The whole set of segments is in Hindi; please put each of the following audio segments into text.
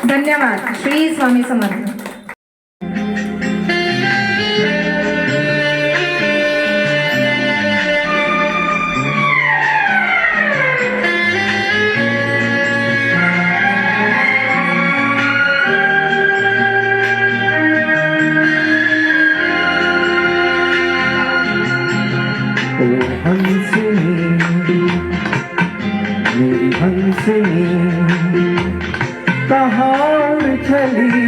धन्यवाद. श्री स्वामी समर्थ. मेरी हंसनी कहाँ चली,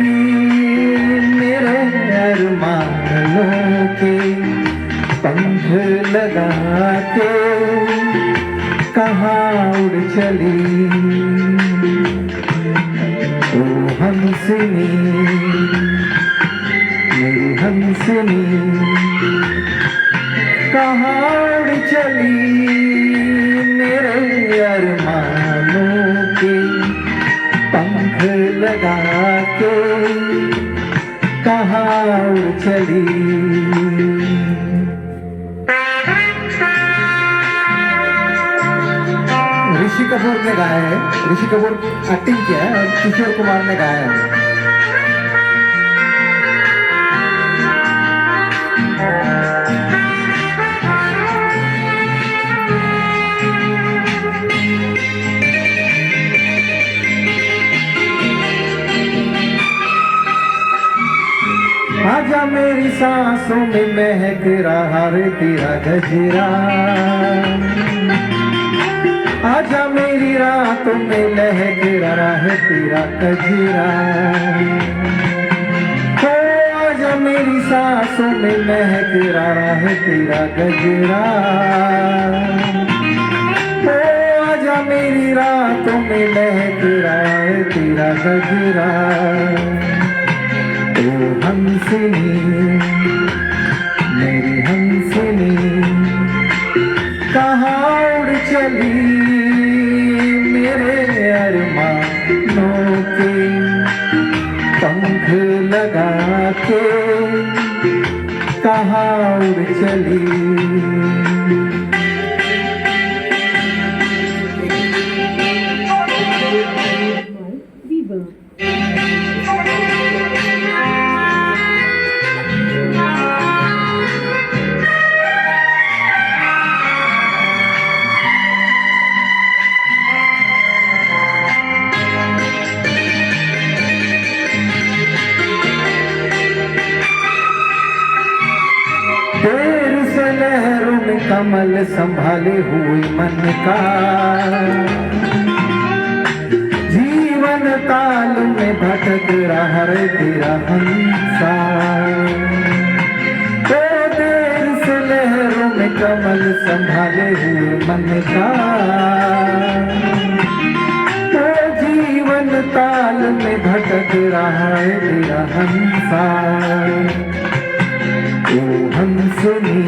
मेरे अरमानों के पंख लगा के कहाँ उड़ चली। ओ हंसनी मेरी हंसनी कहाँ उड़ चली, मेरे अरमानों के पंख लगा के कहाँ उड़ चली। ऋषि कपूर ने गाया है, ऋषि कपूर एक्टिंग किया है और किशोर कुमार ने गाया है। आजा मेरी सांसों में महक रहा है तेरा गजरा, आजा मेरी रातों में लहक रहा है तेरा गजरा। हो आजा मेरी सांसों में महक रहा है तेरा गजरा, हो आजा मेरी रातों में लहक रहा है तेरा गजरा। ओ हंसनी मेरी हंसनी कहाँ उड़ चली, मेरे अरमानों के पंख लगा के कहाँ उड़ चली। देर से लहरों में कमल संभाले हुए मन का, जीवन ताल में भटक रहा है तेरा हंसा। तो देर से लहरों में कमल संभाले हुए मन का, तो जीवन ताल में भटक रहा है तेरा हंसा। ओ हंसनी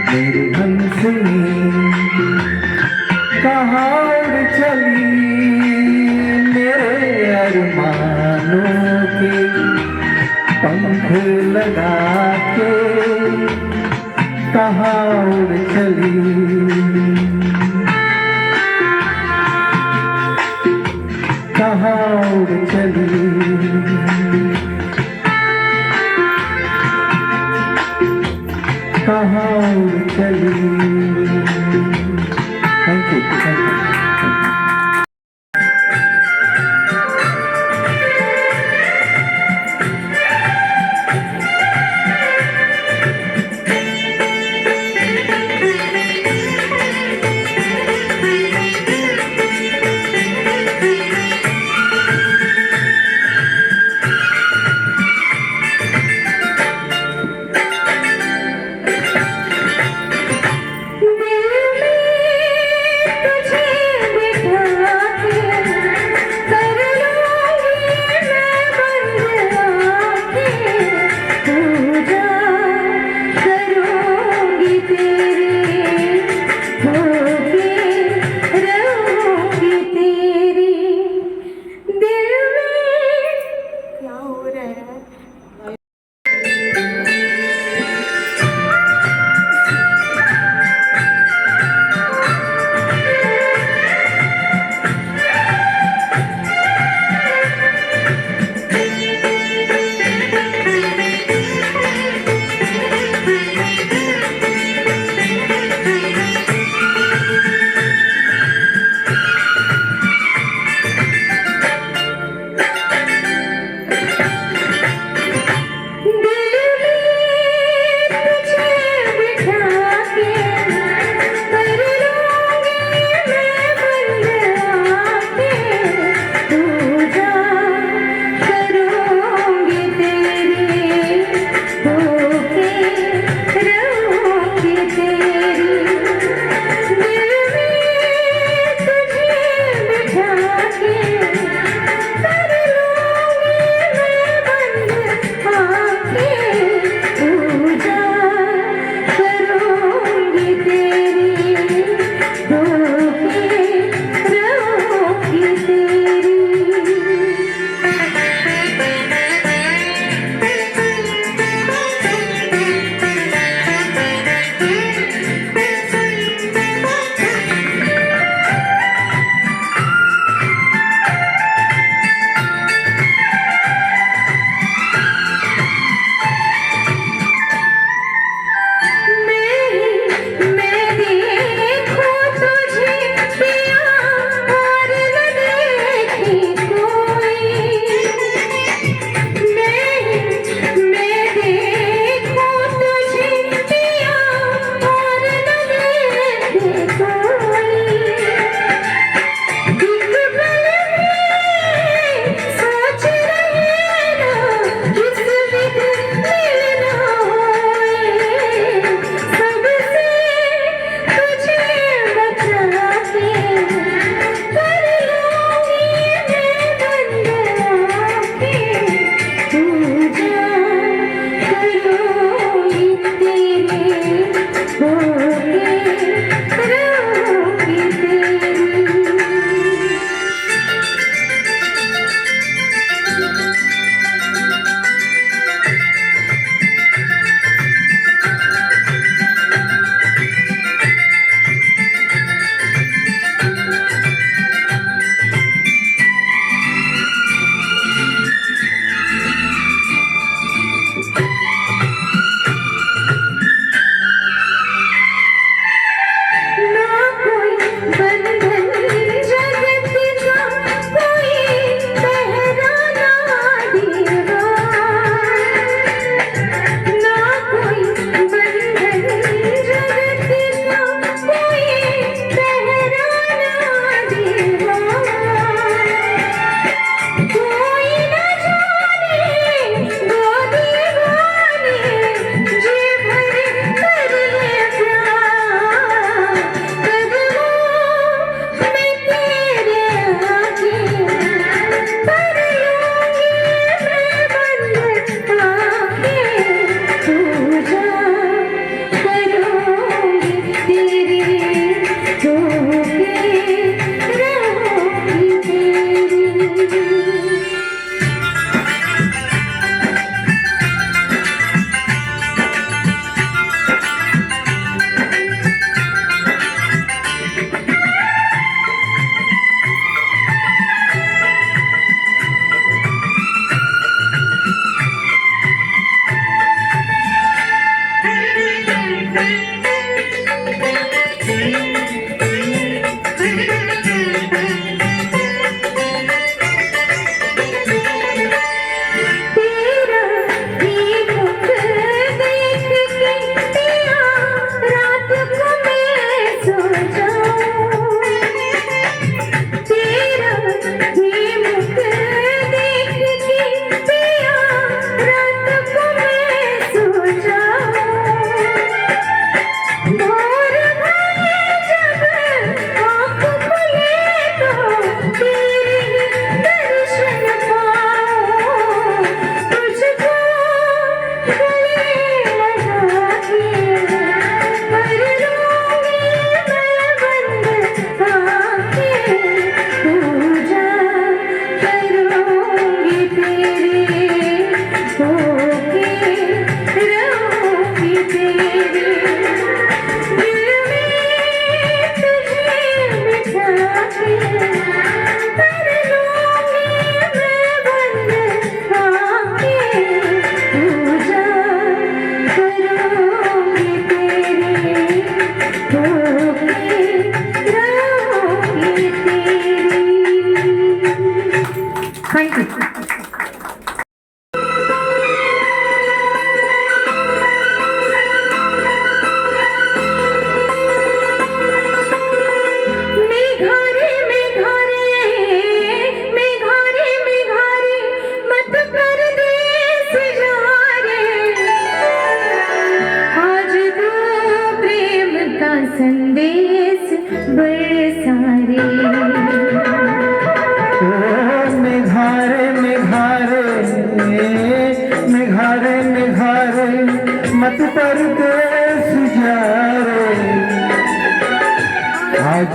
मेरी हंसनी कहाँ उड़ चली, मेरे अरमानों के पंख लगा के कहाँ उड़ चली। कहाँ उड़ चली, कहाँ उड़ चली। Thank you, thank you.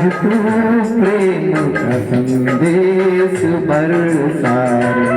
तू प्रेम का संदेश बरसा रे।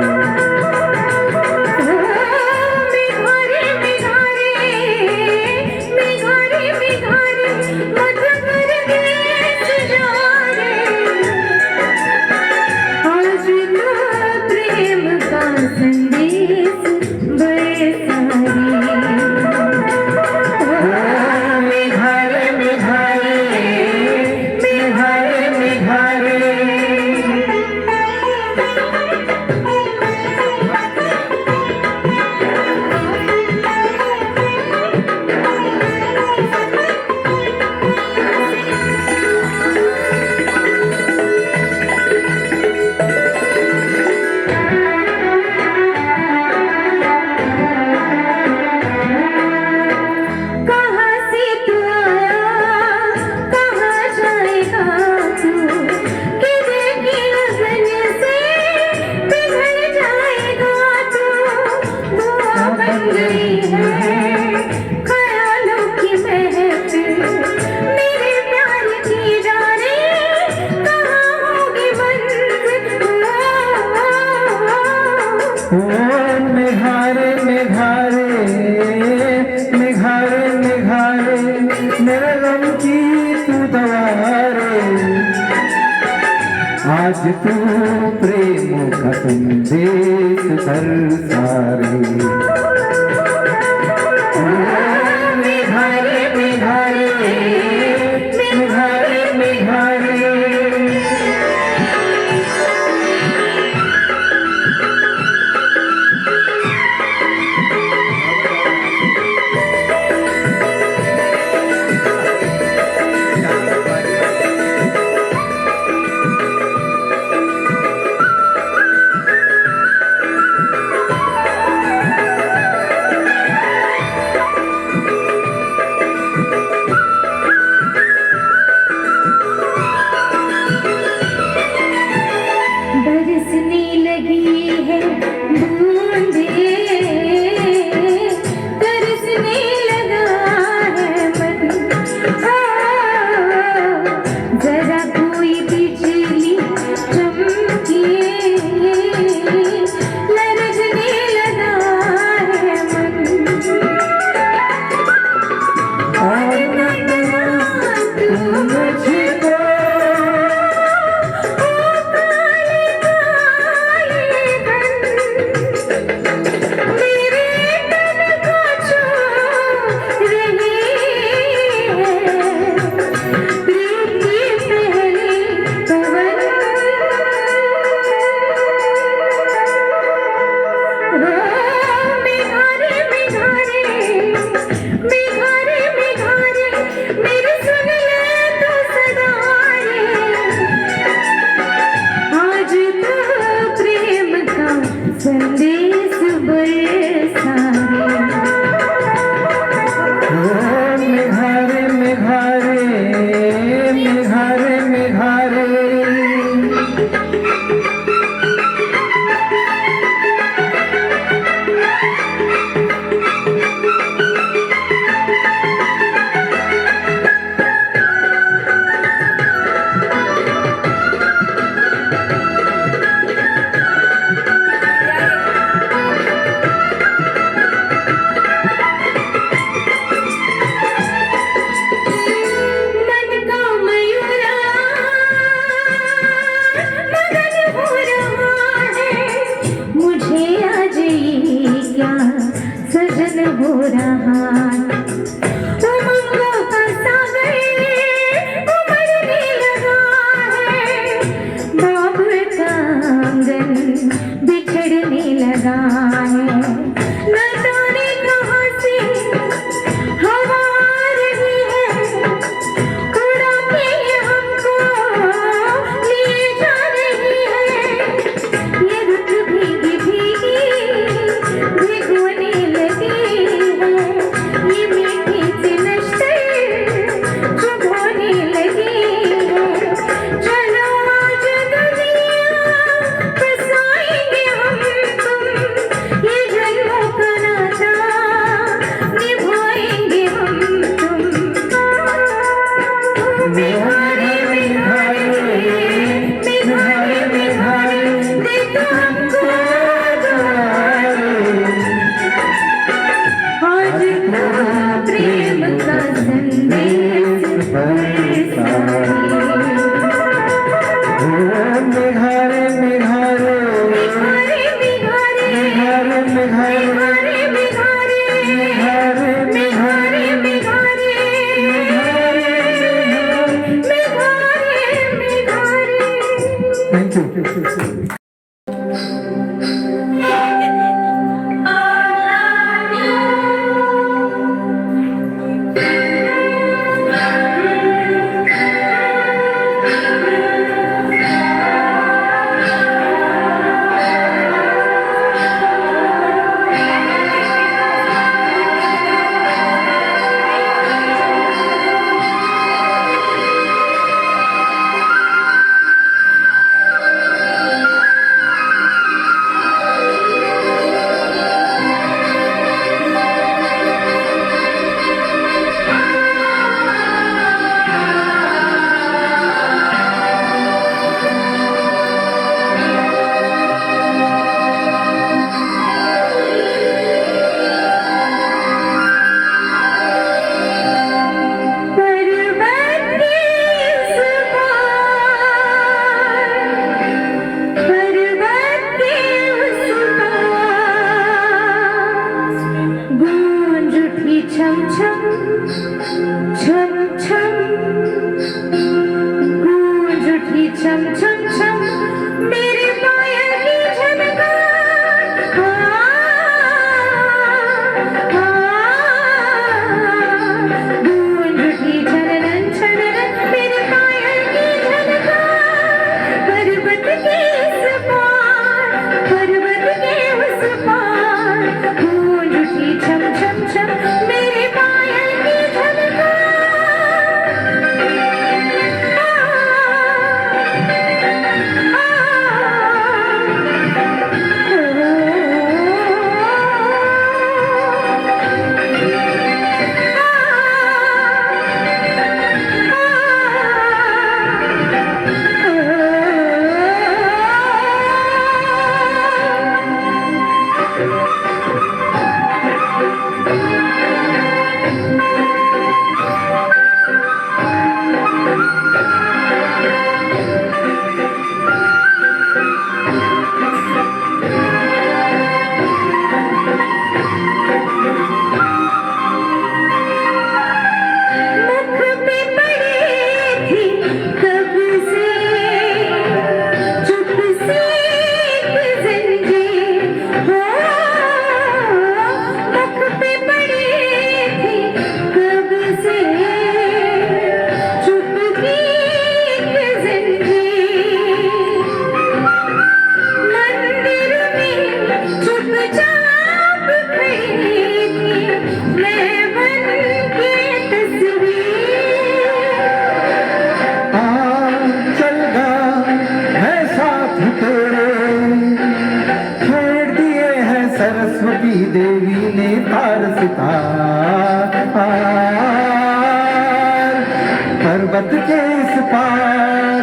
मेघारे मेघारे मेघारे मेघारे मेरे गम की तू दवा रे। आज तू प्रेम का संदेश बरसा रे। मेघारे मेघारे मेघारे मेघारे बरसने लगी है बूंदे, तरसने लगा है मन। जरा कोई बिजली चमके, लरजने लगा है मन। और तू मुझको संदेश बरसा रे। मेघारे मेघारे मेघारे मेघारे सजन हो रहा उमंगों का सागर उमड़ने लगा है। बाबुल का आंगन बिछड़ने लगा है। न जाने कहाँ से हवा आ रही है, उड़ा के हमको ले जा रही है। ये रुत भीगी भीगी भिगोने लगी है, ये मीठी सी नशे चुभोने लगी है। चलो आज दुनिया बसाएंगे हम तुम मेघारे मेघारे मेघारे मेघारे मेघारे मेघारे मेघारे मेघारे मेघारे मेघारे मेघारे थैंक यू। छम छम छम छम गूंज उठी छम छम छम मेरे पायल की झनकार गूंज उठी छनरन छनरन मेरे पायल की झनकार पर्वत के इस पार पर्वत के उस पार गूंज उठी छम छम छम मेरे पायल की सरस्वती देवी ने तार सितार पर्वत के इस पार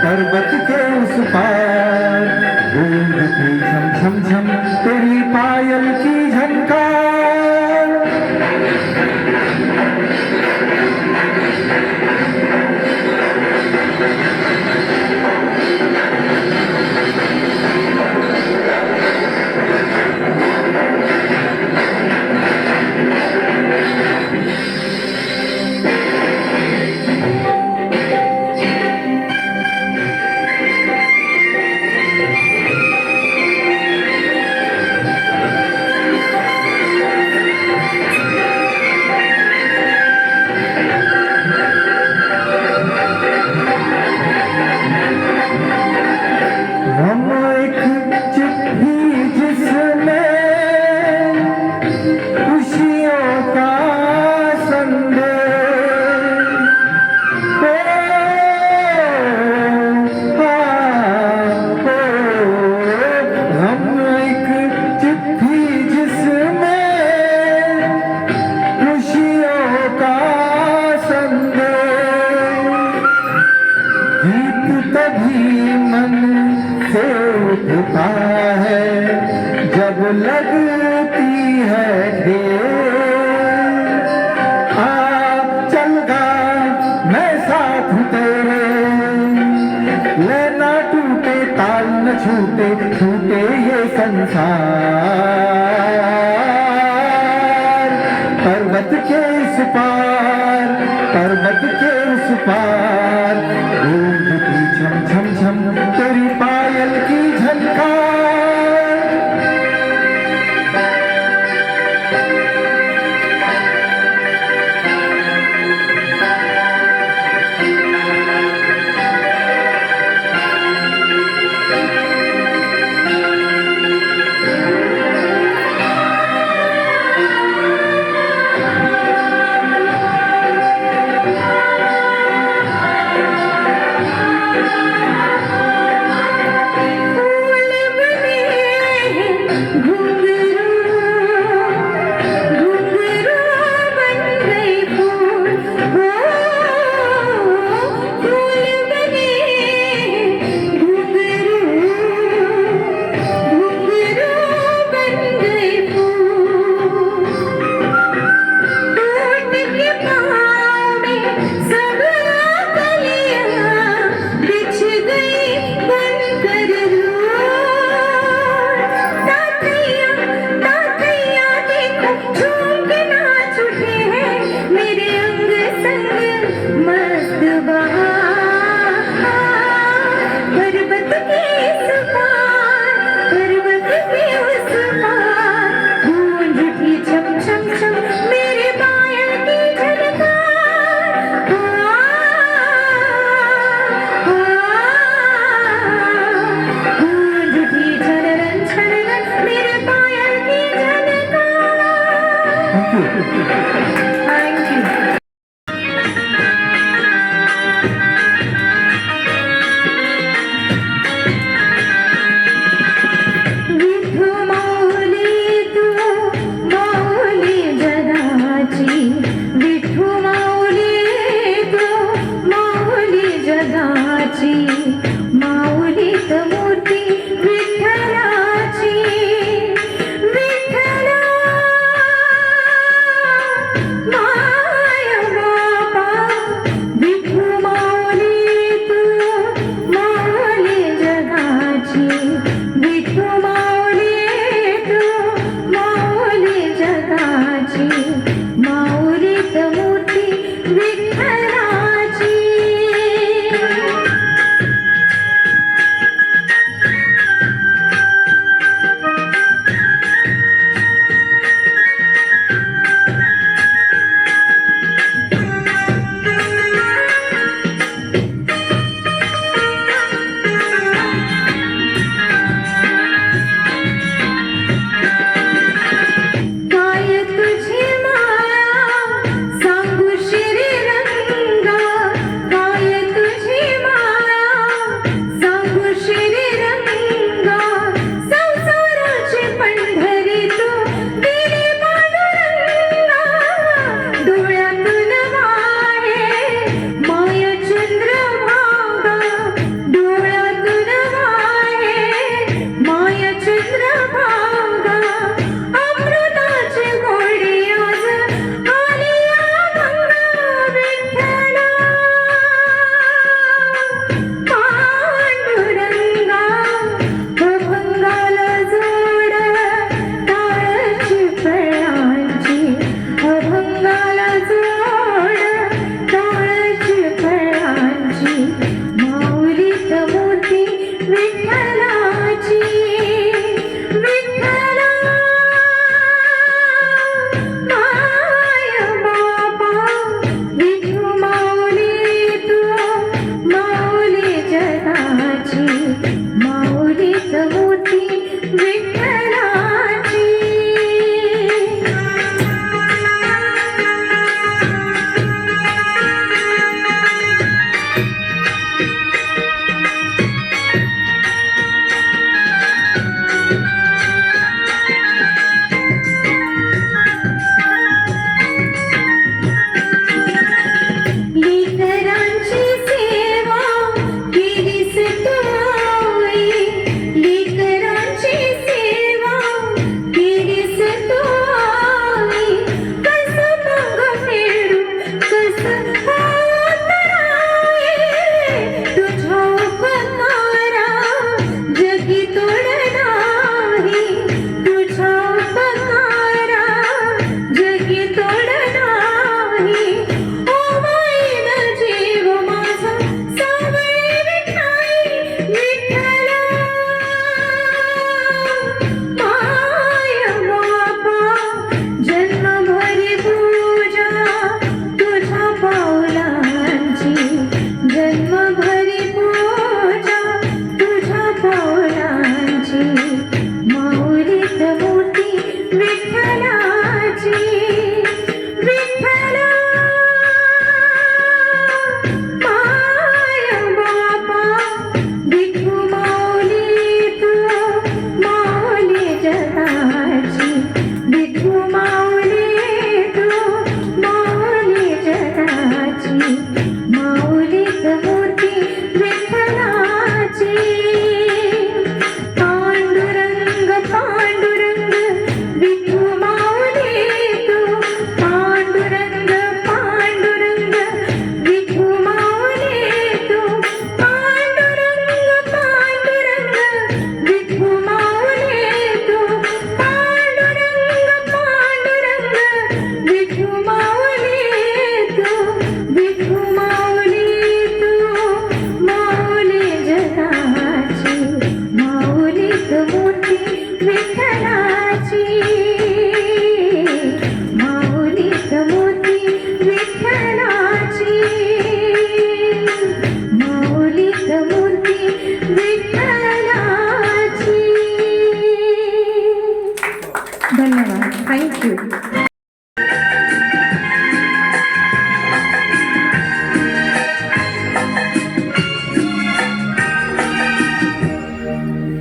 पर्वत के उस पार गूंज उठी झम झम झम तेरी पायल की झनकार। उठता है जब लगती है ढेर। आ चल गा मैं साथ तेरे ना टूटे ताल न छूटे छूटे ये संसार पर्वत के उस पार पर्वत के उस पार गूंजती छम छम छम तेरी पायल की झनकार फूल बने घुंघरू घुंघरू बन गए फूल हो फूल बने घुंघरू घुंघरू बन गए फूल टूट के पाँव में सब कलियां बिछ गई बनकर तातैया तातैया देखो झूम के नाच उठे हैं मेरे अंग संग मस्त बहार पर्वत के इस पार पर्वत के उस पार गूंज उठी छम छम छम मेरे पायल की झनकार गूंज उठी झनरन झनरन मेरे पायल की झनकार थैंक यू विठू माऊली तू माऊली जगाची विठू माऊली तू माऊली जगाची माऊलीत मूर्ती विठ्ठलाची विठ्ठला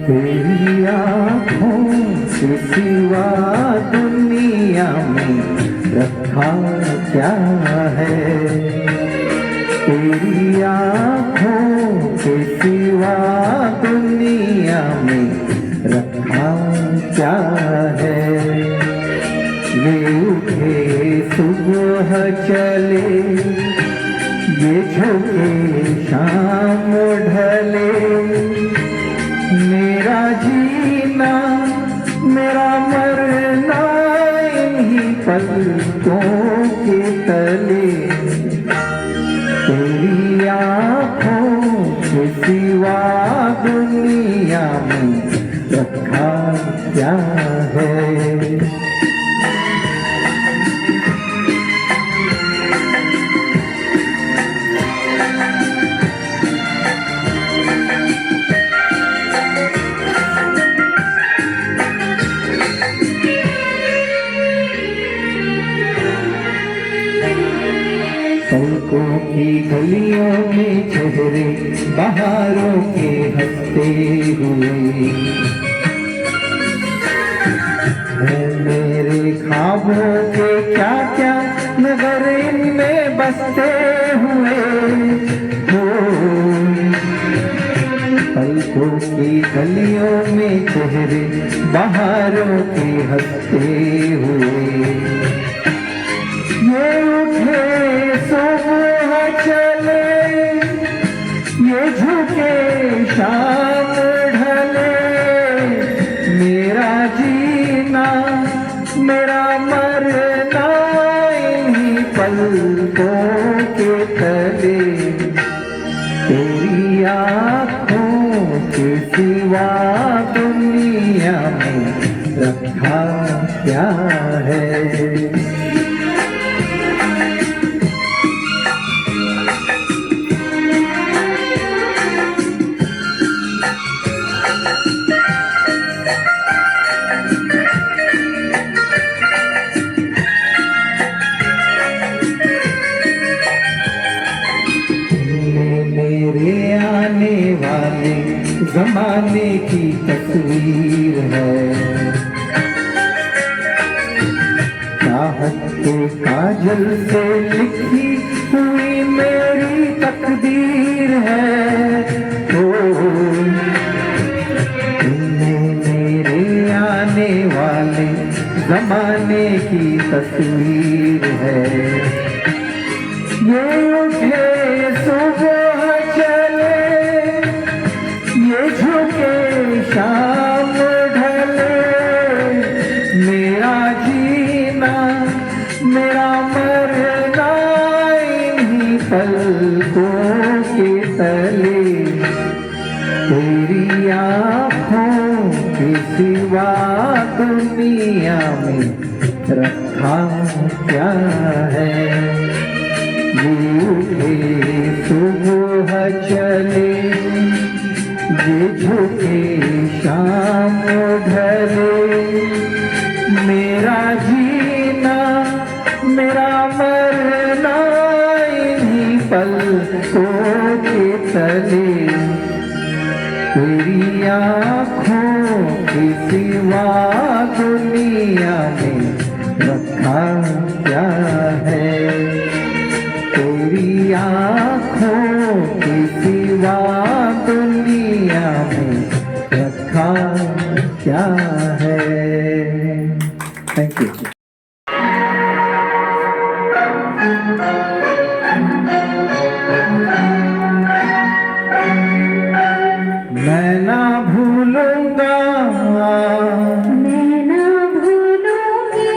तेरी आँखों से सिवा दुनिया में रखा क्या है, तेरी आँखों से सिवा दुनिया में रखा क्या है। ये उठे सुबह चले, ये झुके शाम ढले, मेरा जीना मेरा मरना इन्हीं पलकों के तले। तेरी आँखों से सिवा दुनिया में रखा क्या है। पलकों की गलियों में चेहरे बहारों के हंसते हुए, है मेरे ख्वाबों के क्या क्या नगर इनमें बसते हुए हो। पलकों की गलियों में चेहरे बहारों के हंसते हुए, ये उठे सुबह चले, ये झुके शाम ढले, मेरा जीना मेरा मरना इन्हीं पलकों के तले। तेरी आँखों के सिवा दुनिया में रखा क्या है। मेरे आने वाले जमाने की तस्वीर है, चाहत के काजल से लिखी हुई मेरी तकदीर है। ओ मेरे आने वाले जमाने की तस्वीर है, ये उठे सुबह चले, ये झुके शाम ढले, मेरा जीना मेरा मरना इन्हीं पलकों के तले। तेरी आँखों के सिवा दुनिया में रखा क्या है। ये सुबह चले, ये झुके शाम ढले, मेरा जीना मेरा मरना इन्हीं पलकों के तले। तेरी आँखों के सिवा दुनिया में रखा क्या है। तेरी आँखों के सिवा दुनिया में रखा क्या है। Thank you. मैं ना भूलूंगा, मैं ना भूलूंगी,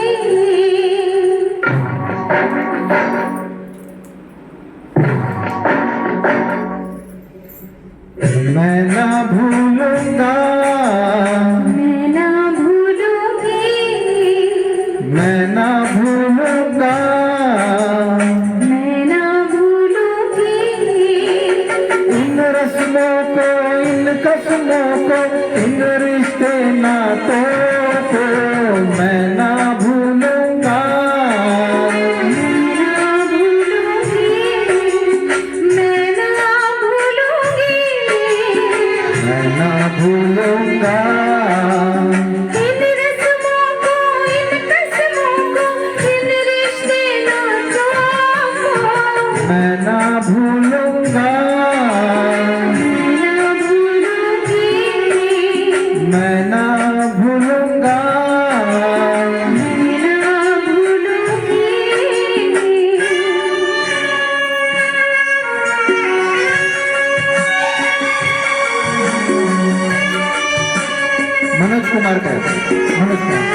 मैं ना भूलूंगा, मैं ना भूलूंगी, मैं ना भूलूंगा, मैं ना भूलूंगी, इन रस्मों को इन कसमों को इन रिश्ते नातों को मैं ना भूलूंगा। मैं ना भूलूंगी, मैं ना भूलूंगा, इन रस्मों को, इन कसमों को, इन रिश्ते नातों को मैं ना भूलूंगा, ना भूलूंगी, मैं ना भूलूंगा। ना भूलूंगी। मनोज कुमार का है, मनोज कुमार।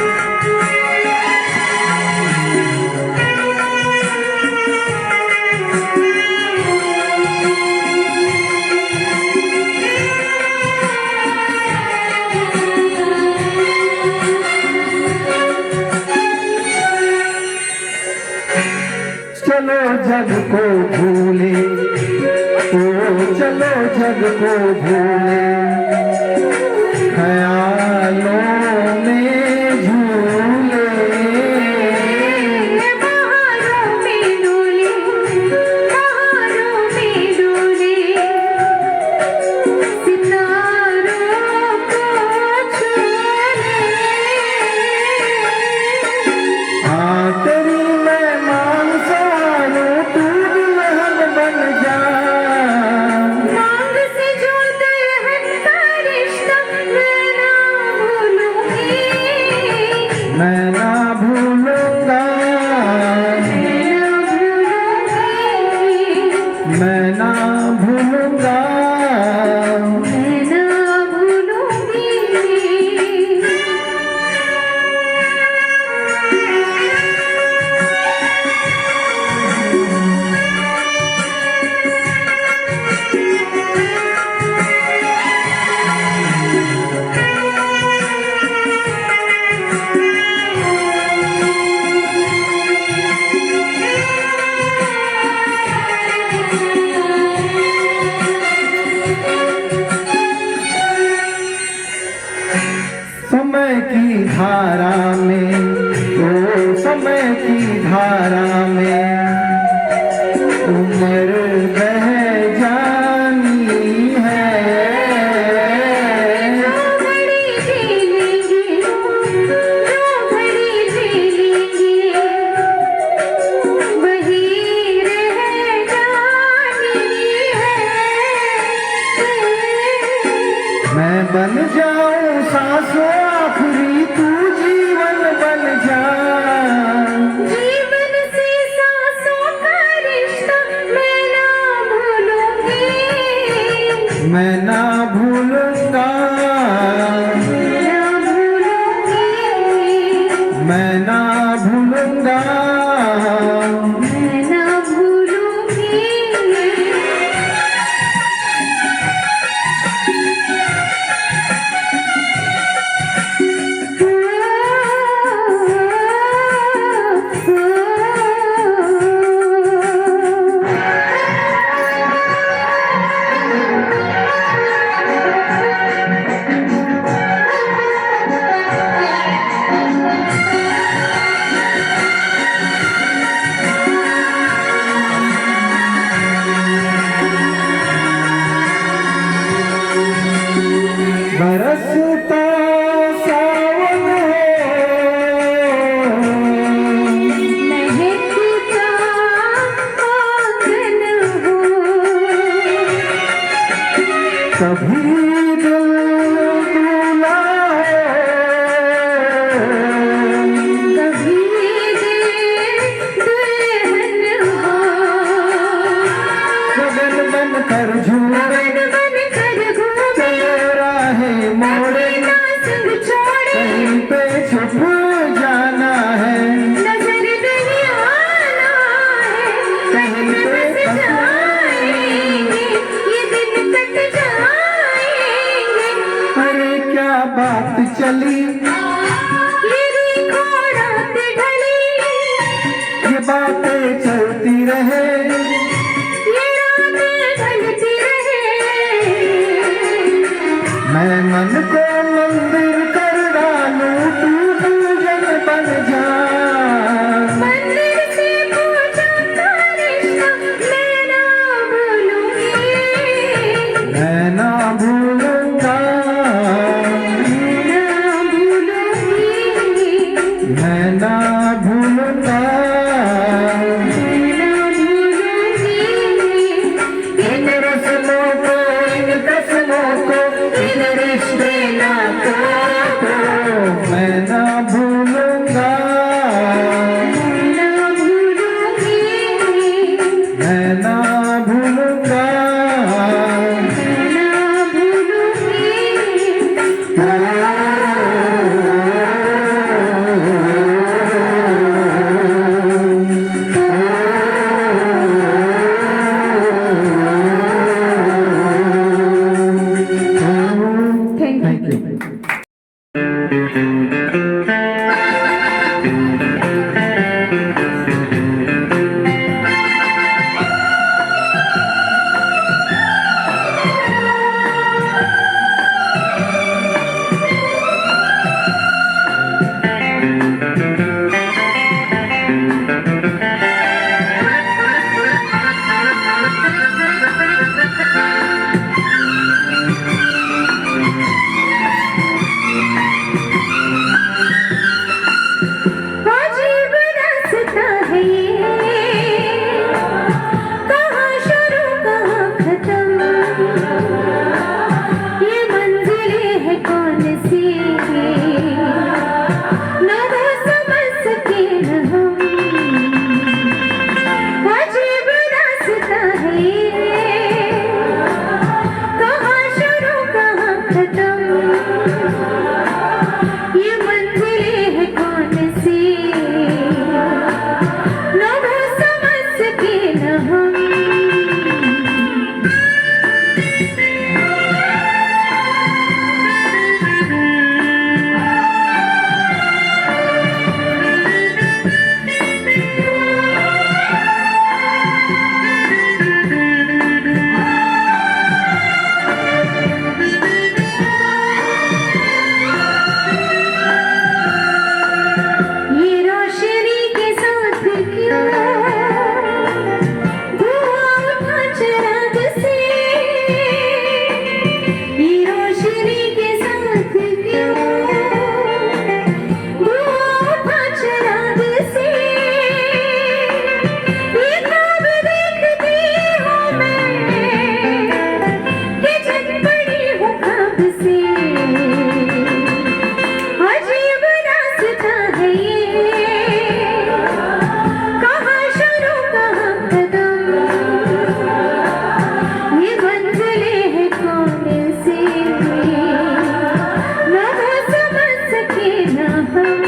चलो जग को भूले, ओ चलो जग को भूले, ख्यालों में झूले। बहारों में डोले, बहारों में डोले, सितारों को छूले। हाँ तेरी मैं मांग सवारूं, तू दुल्हन बन जा। मांग से जो दुल्हन का रिश्ता मैं ना भूलूंगी, मैं ना भूलूंगा, मैं ना भूलूंगा। मैं ना भूलूंगी। समय की धारा में, ओ समय की धारा में उम्र बह जानी है। घड़ी झेलेंगे, घड़ी झेलेंगे, वही रह जानी है। मैं बन जाऊं सांसों आखिरी, तू जीवन बन जा। जीवन से सांसों का रिश्ता मैं ना भूलूंगी, मैं ना भूलूंगा, ना भूलूंगी, मैं ना भूलूंगा। मैं ना भूलूंगी। बरसता सावन महकता आंगन हो, कभी दिल दूल्हा कभी दिल दुल्हन हो। गगन बन कर झूमे, बन कर घूमे, चले राहे मोड़े, ना संग छोड़े, कहीं पे छुप जाना है, नजर नहीं आना है। कहीं पे बस बस जाएंगे, ये दिन कट जाएंगे। अरे क्या बात चली, मेरी घोड़ात ढली, ये बातें चलती रहे, ये रातें ढलती रहे। मैं मन को मंदिर कर डालूं, तू पूजन बन जा। मंदिर से पूजा का रिश्ता मैं ना भूलूंगी, मैं ना भूलूंगा, थैंक यू। Thank you. अजीब रास्ता है ये, कहाँ शुरू कहाँ खत्म, ये मंजिलें है कौन सी, न वो समझ सके न हम। अजीब रास्ता है ये, कहाँ शुरू कहाँ खत्म, ये मंजिलें है कौन सी, न वो समझ सके न हम। ये रोशनी के साथ क्यों धुआं उठा चिराग से, ये रोशनी के साथ क्यों धुआं उठा चिराग से, ये ख्वाब देखती हूँ मैं कि जग पड़ी हूँ ख्वाब से। अजीब रास्ता है ये, कहाँ शुरू कहाँ खत्म, ये मंजिलें है कौन सी, न वो समझ सके न हम।